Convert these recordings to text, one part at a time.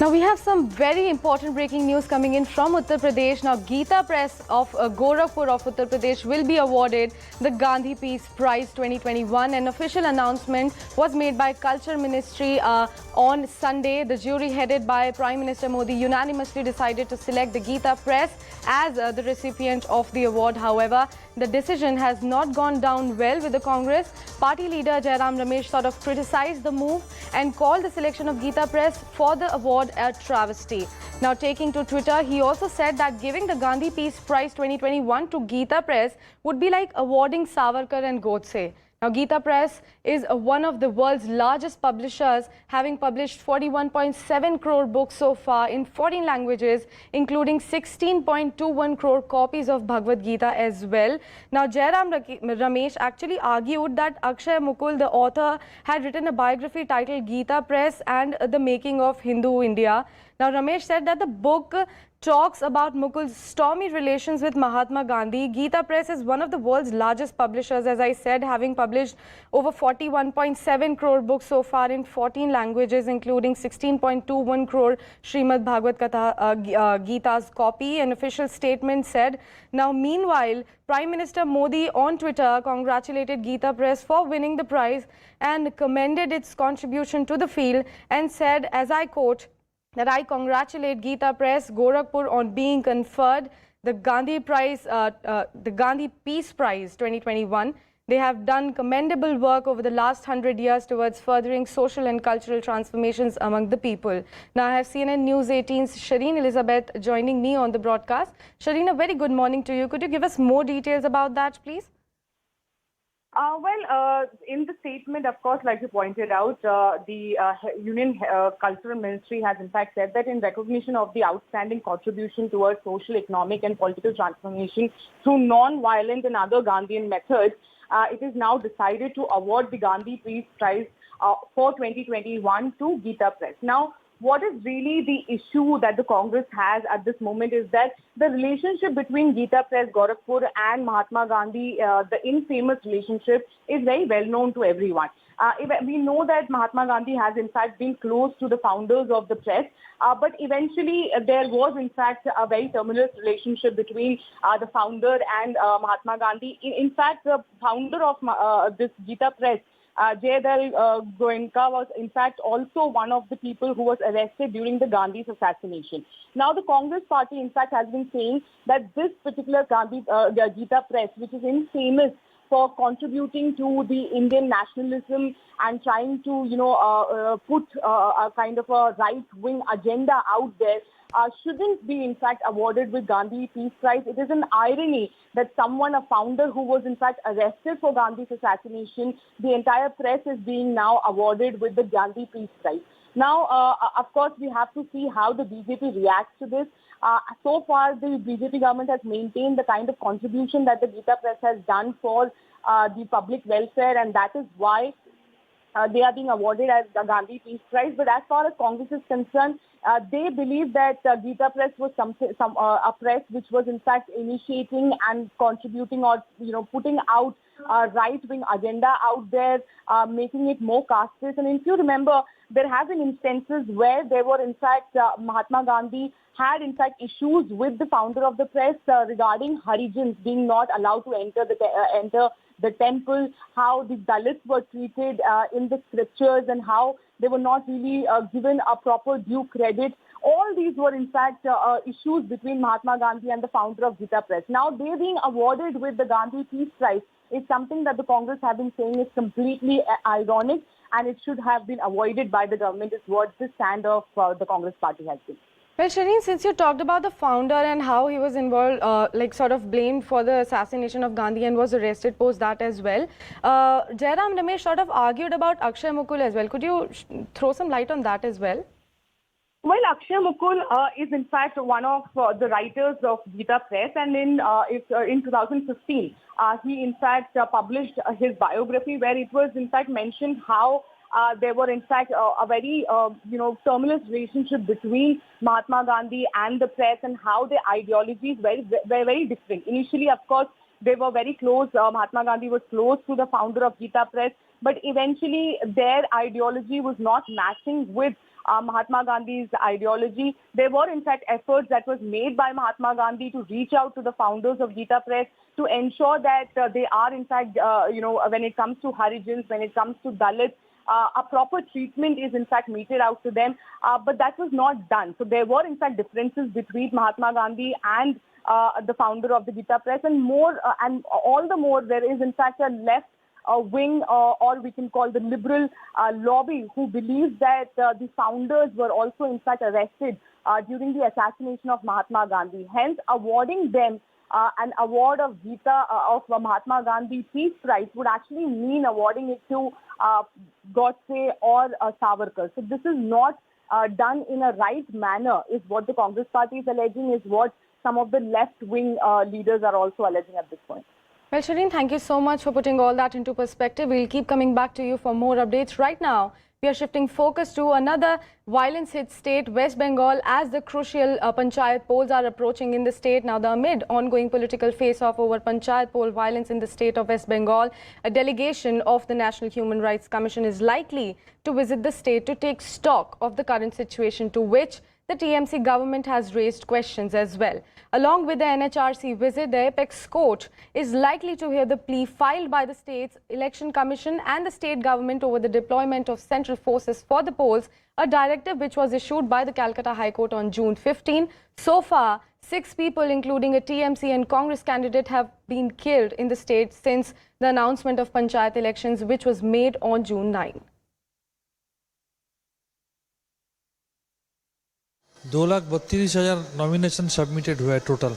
Now we have some very important breaking news coming in from Uttar Pradesh. Now Geeta Press of Gorakhpur of Uttar Pradesh will be awarded the Gandhi Peace Prize 2021. An official announcement was made by Culture Ministry on Sunday. The jury headed by Prime Minister Modi unanimously decided to select the Geeta Press as the recipient of the award. However, the decision has not gone down well with the Congress. Party leader Jairam Ramesh sort of criticized the move and called the selection of Geeta Press for the award a travesty. Now taking to Twitter, he also said that giving the Gandhi Peace Prize 2021 to Geeta Press would be like awarding Savarkar and Godse. Now Geeta Press is one of the world's largest publishers, having published 41.7 crore books so far in 14 languages, including 16.21 crore copies of Bhagavad Gita as well. Now Jairam Ramesh actually argued that Akshay Mukul, the author, had written a biography titled Geeta Press and the Making of Hindu India. Now Ramesh said that the book talks about Mukul's stormy relations with Mahatma Gandhi. Geeta Press is one of the world's largest publishers, as I said, having published over 41.7 crore books so far in 14 languages, including 16.21 crore Srimad Bhagavad Gita's copy. An official statement said. Now, meanwhile, Prime Minister Modi on Twitter congratulated Geeta Press for winning the prize and commended its contribution to the field and said, as I quote, that I congratulate Geeta Press Gorakhpur on being conferred the Gandhi Peace Prize 2021. They have done commendable work over the last 100 years towards furthering social and cultural transformations among the people. Now I have CNN News 18's Shireen Elizabeth joining me on the broadcast. Shireen, a very good morning to you. Could you give us more details about that, please? In the statement, of course, like you pointed out, the Union Cultural Ministry has in fact said that in recognition of the outstanding contribution towards social, economic and political transformation through non-violent and other Gandhian methods, it is now decided to award the Gandhi Peace Prize for 2021 to Geeta Press. Now, what is really the issue that the Congress has at this moment is that the relationship between Geeta Press, Gorakhpur and Mahatma Gandhi, the infamous relationship, is very well known to everyone. We know that Mahatma Gandhi has in fact been close to the founders of the press, but eventually there was in fact a very tumultuous relationship between the founder and Mahatma Gandhi. In fact, the founder of this Geeta Press, Jayadal Goenka, was in fact also one of the people who was arrested during the Gandhi's assassination. Now the Congress party in fact has been saying that this particular Geeta Press, which is infamous for contributing to the Indian nationalism and trying to, put a kind of a right-wing agenda out there, shouldn't be in fact awarded with Gandhi Peace Prize. It is an irony that someone, a founder who was in fact arrested for Gandhi's assassination, the entire press is being now awarded with the Gandhi Peace Prize. Now, of course, we have to see how the BJP reacts to this. So far, the BJP government has maintained the kind of contribution that the Geeta Press has done for the public welfare, and that is why they are being awarded as the Gandhi Peace Prize. But as far as Congress is concerned, they believe that Geeta Press was a press which was in fact initiating and contributing or putting out a right-wing agenda out there, making it more casteist. And if you remember, there have been instances where there were in fact Mahatma Gandhi had in fact issues with the founder of the press regarding Harijans being not allowed to enter the temple, how the Dalits were treated in the scriptures and how they were not really given a proper due credit. All these were in fact issues between Mahatma Gandhi and the founder of Geeta Press. Now they being awarded with the Gandhi Peace Prize is something that the Congress have been saying is completely ironic, and it should have been avoided by the government, is what the stand of the Congress party has been. Well, Shireen, since you talked about the founder and how he was involved, sort of blamed for the assassination of Gandhi and was arrested post that as well, Jairam Ramesh sort of argued about Akshay Mukul as well. Could you throw some light on that as well? Well, Akshay Mukul is in fact one of the writers of Geeta Press, and in 2015, he in fact published his biography where it was in fact mentioned how there were in fact a very tumultuous relationship between Mahatma Gandhi and the press, and how their ideologies were very different. Initially, of course, They were very close. Mahatma Gandhi was close to the founder of Gita Press, but eventually their ideology was not matching with Mahatma Gandhi's ideology. There were in fact efforts that was made by Mahatma Gandhi to reach out to the founders of Gita Press to ensure that they are in fact, when it comes to Harijans, when it comes to Dalits, a proper treatment is in fact meted out to them, but that was not done. So there were in fact differences between Mahatma Gandhi and the founder of the Gita Press, and all the more there is in fact a left wing, or we can call the liberal lobby, who believes that the founders were also in fact arrested during the assassination of Mahatma Gandhi. Hence, awarding them an award of Gita of Mahatma Gandhi Peace Prize would actually mean awarding it to Godse or Savarkar. So this is not done in a right manner, is what the Congress party is alleging, is what some of the left-wing leaders are also alleging at this point. Well, Shireen, thank you so much for putting all that into perspective. We'll keep coming back to you for more updates. Right now, we are shifting focus to another violence-hit state, West Bengal, as the crucial Panchayat polls are approaching in the state. Now, amid ongoing political face-off over Panchayat poll violence in the state of West Bengal, a delegation of the National Human Rights Commission is likely to visit the state to take stock of the current situation, to which the TMC government has raised questions as well. Along with the NHRC visit, the apex court is likely to hear the plea filed by the state's election commission and the state government over the deployment of central forces for the polls, a directive which was issued by the Calcutta High Court on June 15. So far, 6 people, including a TMC and Congress candidate, have been killed in the state since the announcement of Panchayat elections, which was made on June 9. 2,32,000 nomination submitted हुआ है total.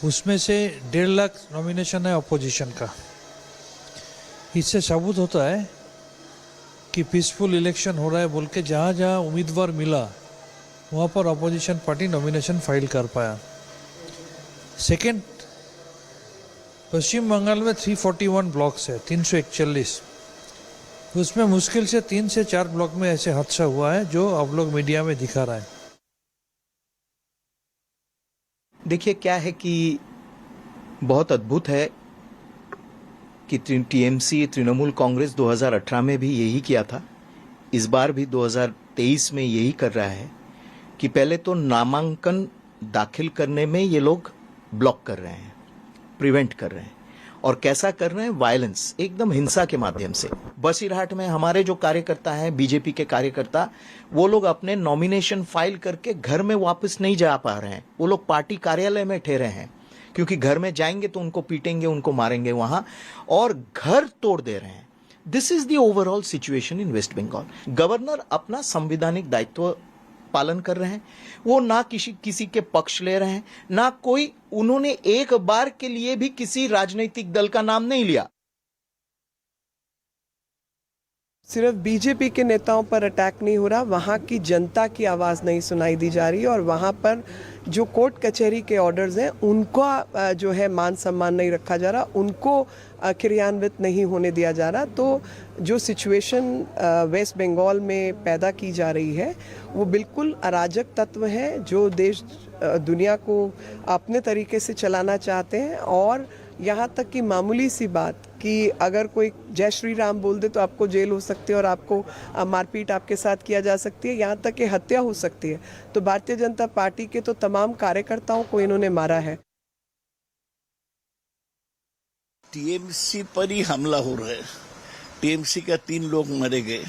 उसमें से 1.5 lakh nomination है opposition का। इससे साबुत होता है कि पीसफुल इलेक्शन हो रहा है बोल के जहाँ जहाँ उम्मीदवार मिला वहाँ पर अपोजिशन पार्टी नॉमिनेशन फाइल कर पाया। सेकंड, पश्चिम बंगाल में 341 ब्लॉक्स है, 341, उसमें मुश्किल से 3 से 4 ब्लॉक में ऐसे हादसा हुआ है जो आप लोग मीडिया में दिखा रहा है। देखिए क्या है कि बहुत अद्भुत है कि टीएमसी तृणमूल कांग्रेस 2018 में भी यही किया था, इस बार भी 2023 में यही कर रहा है कि पहले तो नामांकन दाखिल करने में ये लोग ब्लॉक कर रहे हैं, प्रिवेंट कर रहे हैं, और कैसा कर रहे हैं? वायलेंस, एकदम हिंसा के माध्यम से। बसीरहाट में हमारे जो कार्यकर्ता हैं, बीजेपी के कार्यकर्ता, वो लोग अपने नॉमिनेशन फाइल करके घर में वापस नहीं जा पा रहे हैं। वो लोग पार्टी कार्यालय में ठहरे हैं, क्योंकि घर में जाएंगे तो उनको पीटेंगे, उनको मारेंगे वहां, और घर तोड़ दे रहे हैं। This is the overall situation in West Bengal. Governor अपना संवैधानिक दायित्व पालन कर रहे हैं, वो ना किसी के पक्ष ले रहे हैं, ना कोई, उन्होंने एक बार के लिए भी किसी राजनीतिक दल का नाम नहीं लिया। सिर्फ बीजेपी के नेताओं पर अटैक नहीं हो रहा, वहाँ की जनता की आवाज़ नहीं सुनाई दी जा रही, और वहाँ पर जो कोर्ट कचहरी के ऑर्डर्स हैं उनका जो है मान सम्मान नहीं रखा जा रहा, उनको क्रियान्वित नहीं होने दिया जा रहा। तो जो सिचुएशन वेस्ट बंगाल में पैदा की जा रही है वो बिल्कुल अराजक तत्व है, जो देश दुनिया को अपने तरीके से चलाना चाहते हैं। और यहाँ तक कि मामूली सी बात कि अगर कोई जय श्री राम बोल दे तो आपको जेल हो सकती है और आपको मारपीट आपके साथ किया जा सकती है, यहाँ तक कि हत्या हो सकती है। तो भारतीय जनता पार्टी के तो तमाम कार्यकर्ताओं को इन्होंने मारा है। टीएमसी पर ही हमला हो रहा है। टीएमसी का 3 लोग मारे गए।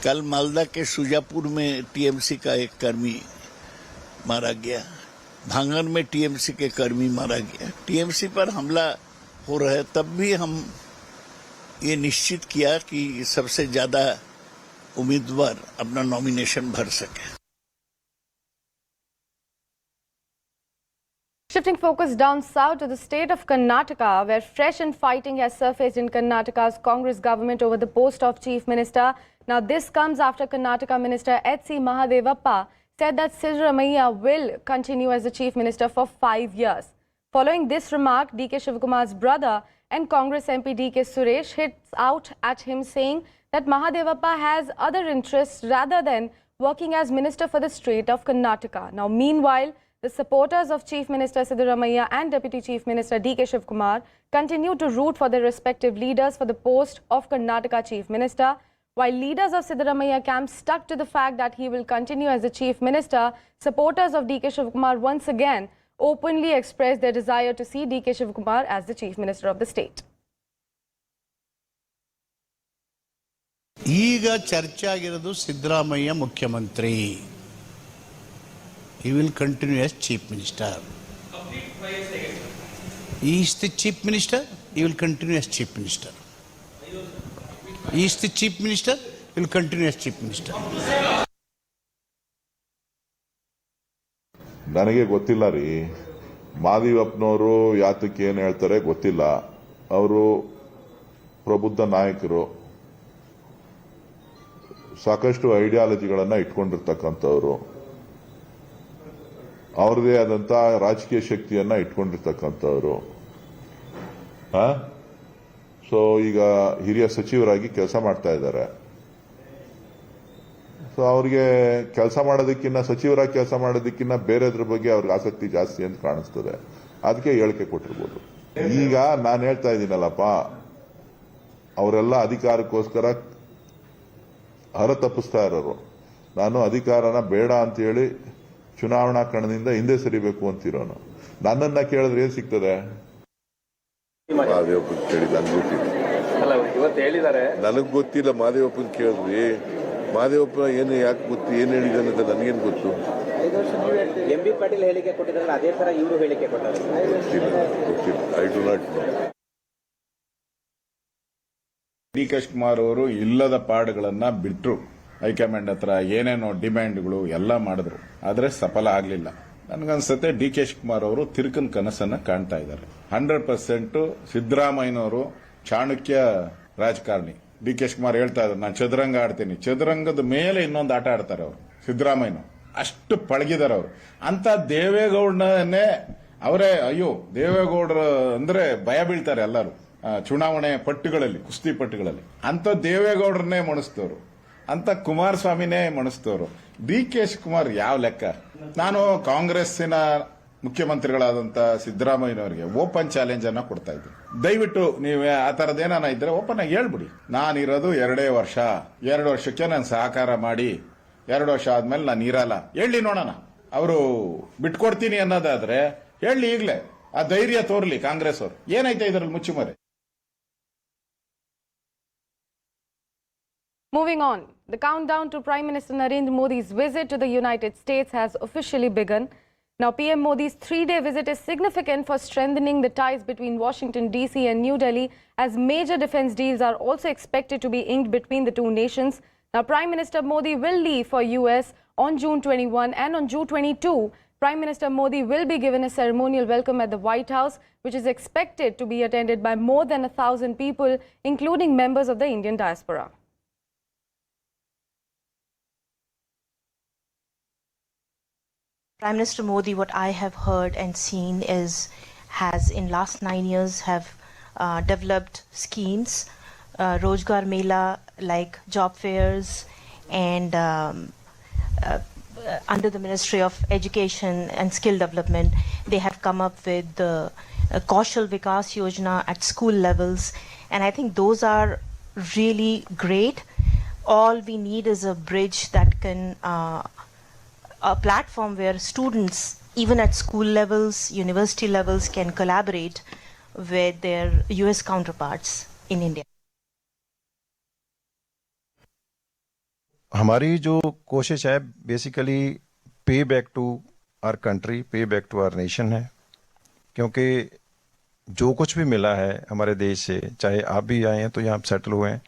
कल मालदा के सुजापुर में टीएमसी का एक कर्मी मारा गया। भांगन में टीएमसी के कर्मी मारा गया। टीएमसी पर हमला हो रहा है, तब भी हम ये निश्चित किया कि सबसे ज्यादा उम्मीदवार अपना नॉमिनेशन भर सके। Shifting focus down south to the state of Karnataka, where fresh and fighting has surfaced in Karnataka's Congress government over the post of Chief Minister. Now, this comes after Karnataka Minister HC Mahadevappa said that Siddaramaiah will continue as the Chief Minister for 5 years. Following this remark, DK Shivakumar's brother and Congress MP DK Suresh hits out at him, saying that Mahadevappa has other interests rather than working as Minister for the state of Karnataka. Now, meanwhile, The supporters of Chief Minister Siddaramaiah and Deputy Chief Minister DK Shivakumar continue to root for their respective leaders for the post of Karnataka Chief Minister, while leaders of Siddaramaiah camp stuck to the fact that he will continue as the Chief Minister. Supporters of DK Shivakumar once again openly expressed their desire to see DK Shivakumar as the Chief Minister of the state. ಈಗ ಚರ್ಚೆ ಆಗಿರೋದು ಸಿದ್ದರಾಮಯ್ಯ ಮುಖ್ಯಮಂತ್ರಿ. He will continue as Chief Minister. He is the Chief Minister. He will continue as Chief Minister. He is the Chief Minister. He will continue as Chief Minister. ನನಗೆ ಗೊತ್ತಿಲ್ಲ ರೀ, ಮಹದೇವಪ್ಪನವರು ಯಾತಕ್ಕೆ ಏನು ಹೇಳ್ತಾರೆ ಗೊತ್ತಿಲ್ಲ. ಅವರು ಪ್ರಬುದ್ಧ ನಾಯಕರು, ಸಾಕಷ್ಟು ಐಡಿಯಾಲಜಿಗಳನ್ನ ಇಟ್ಕೊಂಡಿರ್ತಕ್ಕಂಥವ್ರು, ಅವ್ರದೇ ಆದಂತ ರಾಜಕೀಯ ಶಕ್ತಿಯನ್ನ ಇಟ್ಕೊಂಡಿರ್ತಕ್ಕಂಥವ್ರು. ಸೊ ಈಗ ಹಿರಿಯ ಸಚಿವರಾಗಿ ಕೆಲಸ ಮಾಡ್ತಾ ಇದ್ದಾರೆ. ಸೊ ಅವ್ರಿಗೆ ಕೆಲಸ ಮಾಡೋದಕ್ಕಿಂತ, ಸಚಿವರಾಗಿ ಕೆಲಸ ಮಾಡೋದಕ್ಕಿಂತ ಬೇರೆದ್ರ ಬಗ್ಗೆ ಅವ್ರಿಗೆ ಆಸಕ್ತಿ ಜಾಸ್ತಿ ಅಂತ ಕಾಣಿಸ್ತದೆ. ಅದಕ್ಕೆ ಹೇಳಿಕೆ ಕೊಟ್ಟಿರ್ಬೋದು. ಈಗ ನಾನು ಹೇಳ್ತಾ ಇದ್ದೀನಲ್ಲಪ್ಪ, ಅವರೆಲ್ಲ ಅಧಿಕಾರಕ್ಕೋಸ್ಕರ ಹರತಪ್ಪಿಸ್ತಾ ಇರೋರು. ನಾನು ಅಧಿಕಾರನ ಬೇಡ ಅಂತ ಹೇಳಿ ಚುನಾವಣಾ ಕಣದಿಂದ ಹಿಂದೆ ಸರಿಬೇಕು ಅಂತಿರೋನು. ನನ್ನನ್ನ ಕೇಳಿದ್ರೆ ಏನ್ ಸಿಗ್ತದೆ? ಮಹದೇವಪ್ಪನ್ ಕೇಳಿ ನನಗೆ ಗೊತ್ತಿಲ್ಲ, ನನಗ್ ಗೊತ್ತಿಲ್ಲ. ಮಹದೇವಪ್ಪನ್ ಕೇಳಿದ್ವಿ, ಮಹದೇವಪ್ಪ ಏನು ಯಾಕೆ ಗೊತ್ತು, ಏನ್ ಹೇಳಿದಾನೆ ಅಂತ ನನಗೇನು ಗೊತ್ತು. ಎಂಬಿ ಪಾಟೀಲ್ ಹೇಳಿಕೆ ಕೊಟ್ಟಿದ್ರಲ್ಲ, ಅದೇ ತರ ಇವರು ಹೇಳಿಕೆ ಕೊಟ್ಟಾರೆ. ಗೊತ್ತಿಲ್ಲ, I do not know. D K Shivakumar ಅವರು ಇಲ್ಲದ ಪಾಡುಗಳನ್ನ ಬಿಟ್ರು. ಹೈಕಮಾಂಡ್ ಹತ್ರ ಏನೇನೋ ಡಿಮ್ಯಾಂಡ್ಗಳು ಎಲ್ಲ ಮಾಡಿದ್ರು, ಆದ್ರೆ ಸಫಲ ಆಗ್ಲಿಲ್ಲ. ನನ್ಗನ್ಸುತ್ತೆ ಡಿ ಕೆ ಶಿವಕುಮಾರ್ ಅವರು ತಿರುಕನ್ ಕನಸನ್ನ ಕಾಣ್ತಾ ಇದ್ದಾರೆ. 100% ಸಿದ್ದರಾಮಯ್ಯನವರು ಚಾಣಕ್ಯ ರಾಜಕಾರಣಿ. ಡಿ ಕೆ ಶಿವಕುಮಾರ್ ಹೇಳ್ತಾ ಇದ್ದಾರೆ, ನಾನು ಚದುರಂಗ ಆಡ್ತೀನಿ. ಚದುರಂಗದ ಮೇಲೆ ಇನ್ನೊಂದು ಆಟ ಆಡ್ತಾರೆ ಅವರು. ಸಿದ್ದರಾಮಯ್ಯ ಅಷ್ಟು ಪಳಗಿದಾರೆ ಅವರು. ಅಂತ ದೇವೇಗೌಡನೇ ಅವರೇ, ಅಯ್ಯೋ ದೇವೇಗೌಡರ ಅಂದ್ರೆ ಭಯ ಬೀಳ್ತಾರೆ ಎಲ್ಲರೂ ಚುನಾವಣೆ ಪಟ್ಟುಗಳಲ್ಲಿ, ಕುಸ್ತಿ ಪಟ್ಟುಗಳಲ್ಲಿ. ಅಂತ ದೇವೇಗೌಡರನ್ನೇ ಮಣಿಸ್ತವ್ರು, ಅಂತ ಕುಮಾರಸ್ವಾಮಿನೇ ಮಣಿಸ್ತವ್ರು. ಡಿ ಕೆ ಶಿವಕುಮಾರ್ ಯಾವ ಲೆಕ್ಕ? ನಾನು ಕಾಂಗ್ರೆಸ್ಸಿನ ಮುಖ್ಯಮಂತ್ರಿಗಳಾದಂತ ಸಿದ್ದರಾಮಯ್ಯನವರಿಗೆ ಓಪನ್ ಚಾಲೆಂಜ್ ಅನ್ನ ಕೊಡ್ತಾ ಇದ್ದೀನಿ. ದಯವಿಟ್ಟು ನೀವೇ ಆ ತರದೇನ ಇದ್ರೆ ಓಪನ್ ಆಗಿ ಹೇಳ್ಬಿಡಿ, ನಾನಿರೋದು 2 ವರ್ಷ, 2 ವರ್ಷಕ್ಕೆ ನಾನು ಸಹಕಾರ ಮಾಡಿ, 2 ವರ್ಷ ಆದ್ಮೇಲೆ ನಾನು ಇರಲ್ಲ ಹೇಳಿ ನೋಡೋಣ. ಅವರು ಬಿಟ್ಕೊಡ್ತೀನಿ ಅನ್ನೋದಾದ್ರೆ ಹೇಳಿ, ಈಗಲೇ ಆ ಧೈರ್ಯ ತೋರ್ಲಿ ಕಾಂಗ್ರೆಸ್ ಅವರು. ಏನೈತೆ ಇದರಲ್ಲಿ ಮುಚ್ಚುಮರೆ? Moving on, the countdown to Prime Minister Narendra Modi's visit to the United States has officially begun. Now, PM Modi's 3-day visit is significant for strengthening the ties between Washington, D.C. and New Delhi, as major defense deals are also expected to be inked between the two nations. Now, Prime Minister Modi will leave for US on June 21, and on June 22, Prime Minister Modi will be given a ceremonial welcome at the White House, which is expected to be attended by more than 1,000 people, including members of the Indian diaspora. Prime Minister Modi, what I have heard and seen has in last 9 years have developed schemes, Rojgar Mela, like job fairs, and under the Ministry of Education and Skill Development, they have come up with the Kaushal Vikas Yojana at school levels, and I think those are really great. All we need is a bridge that can a platform where students, even at school levels, university levels, can collaborate with their US counterparts in India. हमारी जो कोशिश है basically पे back to our country, पे back to our nation है, क्योंकि जो कुछ भी मिला है हमारे देश से, चाहे आप भी आए हैं तो यहाँ सेटल हुए हैं,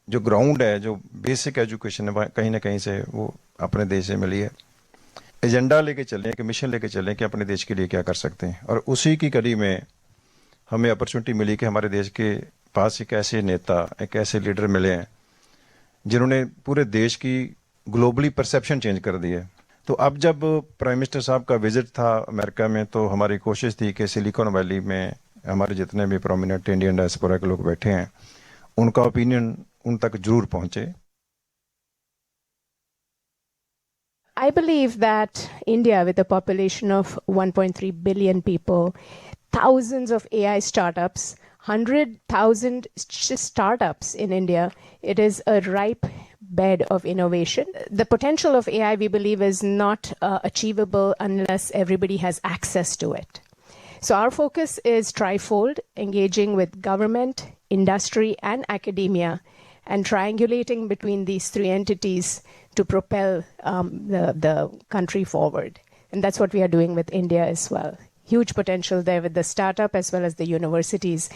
जो ग्राउंड है, जो बेसिक एजुकेशन है, कहीं ना कहीं से वो अपने देश से मिली है. एजेंडा लेके चलें, कि मिशन लेके चलें कि अपने देश के लिए क्या कर सकते हैं, और उसी की कड़ी में हमें अपॉर्चुनिटी मिली कि हमारे देश के पास एक ऐसे नेता, एक ऐसे लीडर मिले हैं जिन्होंने पूरे देश की ग्लोबली परसेप्शन चेंज कर दी है. तो अब जब प्राइम मिनिस्टर साहब का विजिट था अमेरिका में, तो हमारी कोशिश थी कि सिलिकॉन वैली में हमारे जितने भी प्रोमिनेंट इंडियन डायस्पोरा के लोग बैठे हैं, उनका ओपिनियन उन तक जरूर पहुंचे. I believe that India, with a population of 1.3 billion people, thousands of AI startups, 100,000 startups in India, it is a ripe bed of innovation. The potential of AI, we believe, is not achievable unless everybody has access to it. So our focus is trifold, engaging with government, industry, and academia, and triangulating between these three entities to propel the country forward. And that's what we are doing with India as well. Huge potential there with the startup as well as the universities.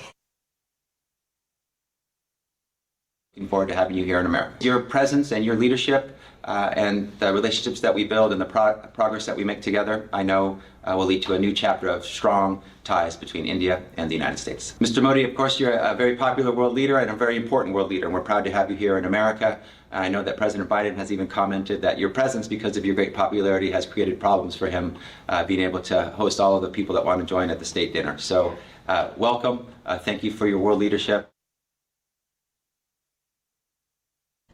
Looking forward to having you here in America. Your presence and your leadership and the relationships that we build and the progress that we make together, I know will lead to a new chapter of strong ties between India and the United States. Mr. Modi, of course, you're a very popular world leader and a very important world leader, and we're proud to have you here in America. I know that President Biden has even commented that your presence, because of your great popularity, has created problems for him being able to host all of the people that want to join at the state dinner. So welcome. Thank you for your world leadership.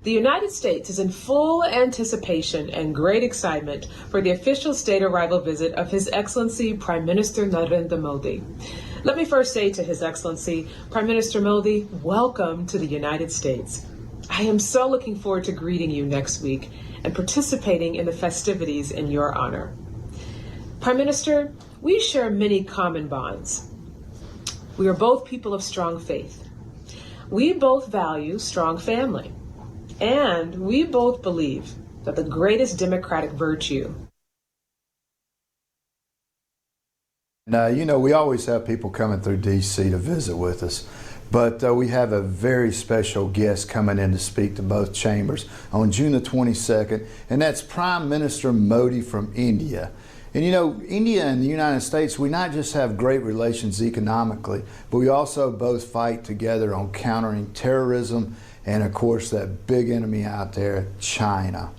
The United States is in full anticipation and great excitement for the official state arrival visit of His Excellency Prime Minister Narendra Modi. Let me first say to His Excellency, Prime Minister Modi, welcome to the United States. I am so looking forward to greeting you next week and participating in the festivities in your honor. Prime Minister, we share many common bonds. We are both people of strong faith. We both value strong family. And we both believe that the greatest democratic virtue. We always have people coming through D.C. to visit with us, but we have a very special guest coming in to speak to both chambers on June the 22nd, and that's Prime Minister Modi from India. And India and the United States, we not just have great relations economically, but we also both fight together on countering terrorism and, of course, that big enemy out there, China.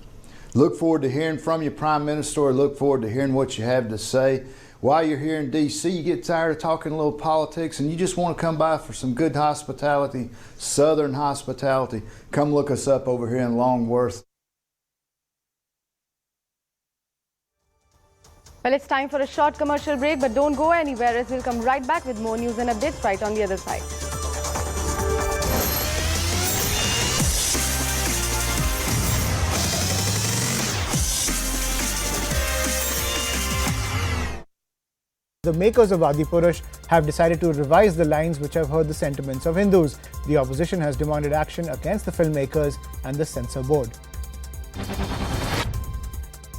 Look forward to hearing from you, Prime Minister. Look forward to hearing what you have to say. While you're here in D.C., you get tired of talking a little politics and you just want to come by for some good hospitality, Southern hospitality, come look us up over here in Longworth. Well, it's time for a short commercial break, but don't go anywhere as we'll come right back with more news and updates right on the other side. The makers of Adipurush have decided to revise the lines which have hurt the sentiments of Hindus. The opposition has demanded action against the filmmakers and the censor board.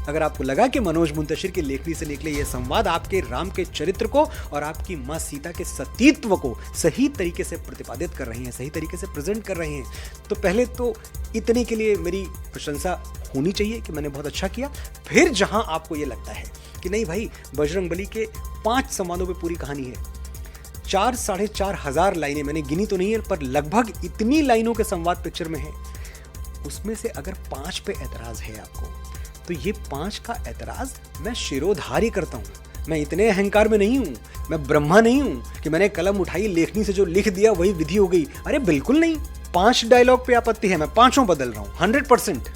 अगर आपको लगा कि मनोज मुंतशिर की लेखनी से निकले ये संवाद आपके राम के चरित्र को और आपकी मां सीता के सतीत्व को सही तरीके से प्रतिपादित कर रहे हैं, सही तरीके से प्रेजेंट कर रहे हैं, तो पहले तो इतने के लिए मेरी प्रशंसा होनी चाहिए कि मैंने बहुत अच्छा किया। फिर जहां आपको ये लगता है कि नहीं भाई, बजरंगबली के 5 संवादों पे पूरी कहानी है, 4-4.5 हजार लाइनें, मैंने गिनी तो नहीं है पर लगभग इतनी लाइनों के संवाद पिक्चर में है, उसमें से अगर 5 पे एतराज है आपको, तो ये 5 का एतराज मैं शिरोधार्य करता हूं। मैं इतने अहंकार में नहीं हूं, मैं ब्रह्मा नहीं हूं कि मैंने कलम उठाई, लेखनी से जो लिख दिया वही विधि हो गई। अरे बिल्कुल नहीं, 5 डायलॉग पे आपत्ति है, मैं 5 बदल रहा हूं 100%।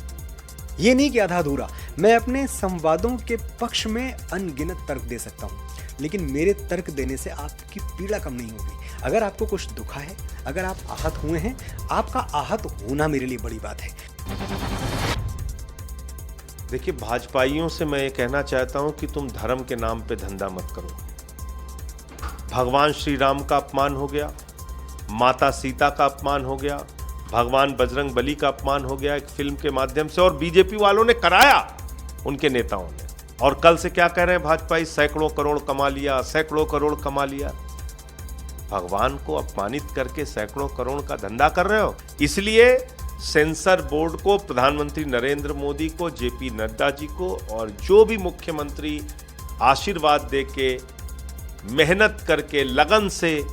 ये नहीं कि आधा अधूरा। मैं अपने संवादों के पक्ष में अनगिनत तर्क दे सकता हूं, लेकिन मेरे तर्क देने से आपकी पीड़ा कम नहीं होगी। अगर आपको कुछ दुखा है, अगर आप आहत हुए हैं, आपका आहत होना मेरे लिए बड़ी बात है। देखिए, भाजपाइयों से मैं ये कहना चाहता हूं कि तुम धर्म के नाम पे धंधा मत करो। भगवान श्री राम का अपमान हो गया, माता सीता का अपमान हो गया, भगवान बजरंग बली का अपमान हो गया एक फिल्म के माध्यम से, और बीजेपी वालों ने कराया, उनके नेताओं ने। और कल से क्या कह रहे हैं भाजपाई, सैकड़ों करोड़ कमा लिया, सैकड़ों करोड़ कमा लिया। भगवान को अपमानित करके सैकड़ों करोड़ का धंधा कर रहे हो। इसलिए सेंसर बोर्ड को, प्रधानमंत्री नरेंद्र मोदी को, जेपी नड्डा जी को और जो भी मुख्यमंत्री आशीर्वाद देके, मेहनत करके, लगन से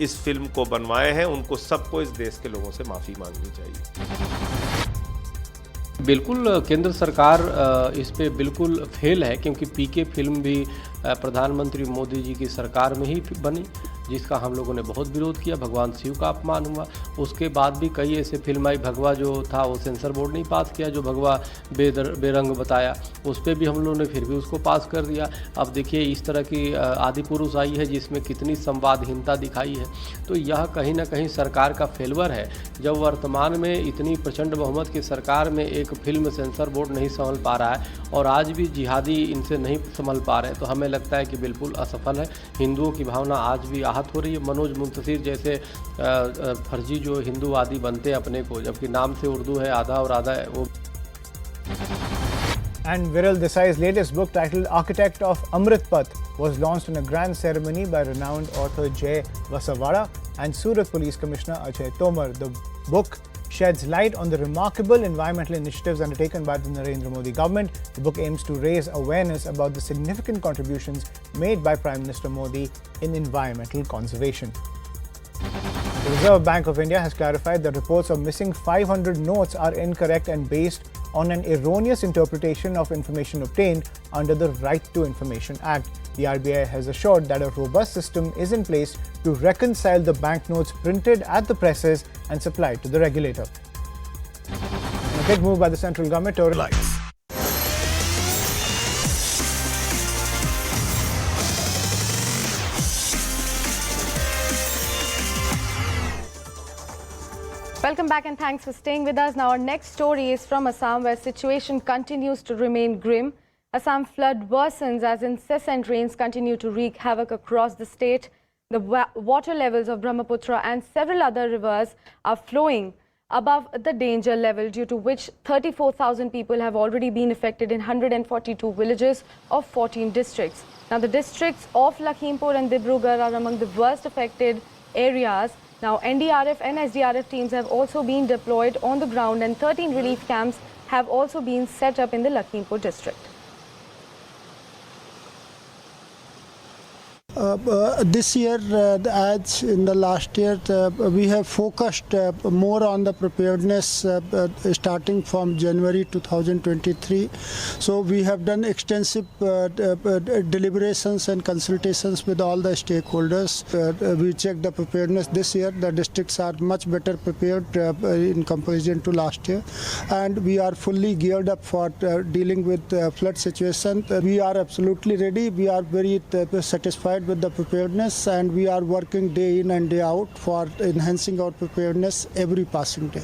इस फिल्म को बनवाए हैं, उनको सबको इस देश के लोगों से माफी मांगनी चाहिए। बिल्कुल केंद्र सरकार इस पे बिल्कुल फेल है, क्योंकि पीके फिल्म भी प्रधानमंत्री मोदी जी की सरकार में ही बनी। जिसका हम लोगों ने बहुत विरोध किया। भगवान शिव का अपमान हुआ। उसके बाद भी कई ऐसे फिल्माई भगवा जो था वो सेंसर बोर्ड नहीं पास किया, जो भगवा बेरंग बताया, उस पर भी हम लोगों ने फिर भी उसको पास कर दिया। अब देखिए इस तरह की आदि पुरुष आई है जिसमें कितनी संवादहीनता दिखाई है। तो यह कहीं ना कहीं सरकार का फेलवर है। जब वर्तमान में इतनी प्रचंड बहुमत की सरकार में एक फिल्म सेंसर बोर्ड नहीं संभल पा रहा है और आज भी जिहादी इनसे नहीं संभल पा रहे हैं, तो हमें लगता है कि बिल्कुल असफल है। हिंदुओं की भावना आज भी आहत हो रही है। मनोज मुंतशिर जैसे फर्जी जो हिंदूवादी बनते हैं अपने को, जबकि नाम से उर्दू है आधा और आधा है वो। And Viral Desai's latest book titled Architect of Amrit Path was launched in a grand ceremony by renowned author Jay Vasavada and Surat Police Commissioner Ajay Tomar. The book sheds light on the remarkable environmental initiatives undertaken by the Narendra Modi government. The book aims to raise awareness about the significant contributions made by Prime Minister Modi in environmental conservation. The Reserve Bank of India has clarified that reports of missing 500 notes are incorrect and based on an erroneous interpretation of information obtained under the Right to Information Act. The RBI has assured that a robust system is in place to reconcile the banknotes printed at the presses and supplied to the regulator. A big move by the central government to relax. Welcome back and thanks for staying with us. Now our next story is from Assam, where situation continues to remain grim. Assam flood worsens as incessant rains continue to wreak havoc across the state. The water levels of Brahmaputra and several other rivers are flowing above the danger level, due to which 34,000 people have already been affected in 142 villages of 14 districts. Now the districts of Lakhimpur and Dibrugarh are among the worst affected areas. Now, NDRF and SDRF teams have also been deployed on the ground, and 13 relief camps have also been set up in the Lakhimpur district. This year, as in the last year, we have focused more on the preparedness starting from January 2023. So we have done extensive deliberations and consultations with all the stakeholders. We checked the preparedness. This year, the districts are much better prepared in comparison to last year, and we are fully geared up for dealing with flood situation. We are absolutely ready. We are very satisfied with the preparedness, and we are working day in and day out for enhancing our preparedness every passing day.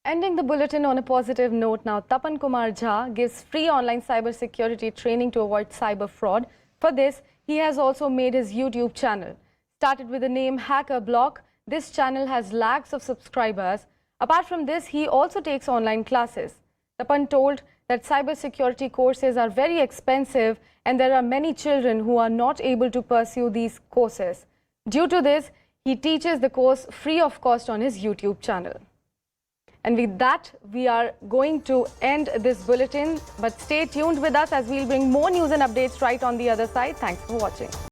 Ending the bulletin on a positive note now, Tapan Kumar Jha gives free online cyber security training to avoid cyber fraud. For this, he has also made his YouTube channel. Started with the name Hacker Block, this channel has lakhs of subscribers. Apart from this, he also takes online classes. Tapan told that cybersecurity courses are very expensive and there are many children who are not able to pursue these courses. Due to this, he teaches the course free of cost on his YouTube channel. And with that, we are going to end this bulletin. But stay tuned with us as we'll bring more news and updates right on the other side. Thanks for watching.